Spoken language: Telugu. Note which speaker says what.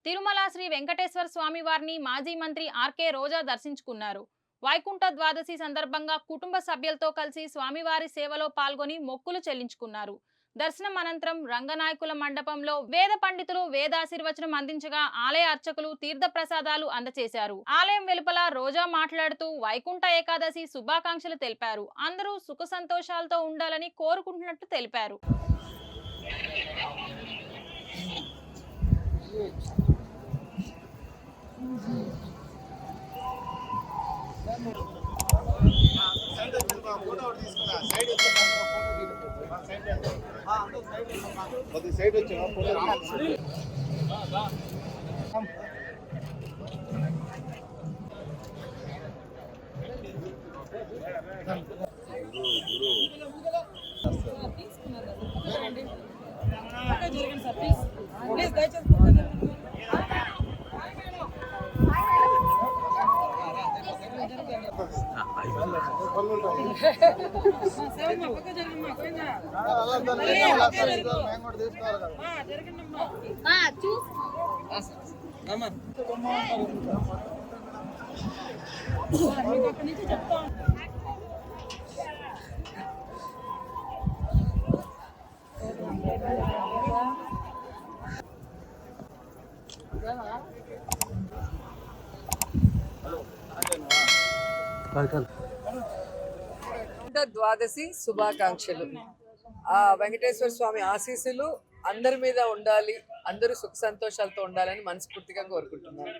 Speaker 1: తిరుమల శ్రీ వెంకటేశ్వర స్వామి వారిని మాజీ మంత్రి ఆర్కే రోజా దర్శించుకున్నారు. వైకుంఠ ద్వాదశి సందర్భంగా కుటుంబ సభ్యులతో కలిసి స్వామివారి సేవలో పాల్గొని మొక్కులు చెల్లించుకున్నారు. దర్శనం అనంతరం రంగనాయకుల మండపంలో వేద పండితులు వేదాశీర్వచనం అందించగా ఆలయ అర్చకులు తీర్థ ప్రసాదాలు అందజేశారు. ఆలయం వెలుపల రోజా మాట్లాడుతూ వైకుంఠ ఏకాదశి శుభాకాంక్షలు తెలిపారు. అందరూ సుఖ సంతోషాలతో ఉండాలని కోరుకుంటున్నట్టు తెలిపారు.
Speaker 2: ద్వాదశి శుభాకాంక్షలు. ఆ వెంకటేశ్వర స్వామి ఆశీస్సులు అందరి మీద ఉండాలి, అందరూ సుఖ సంతోషాలతో ఉండాలని మనస్ఫూర్తిగా కోరుకుంటున్నాను.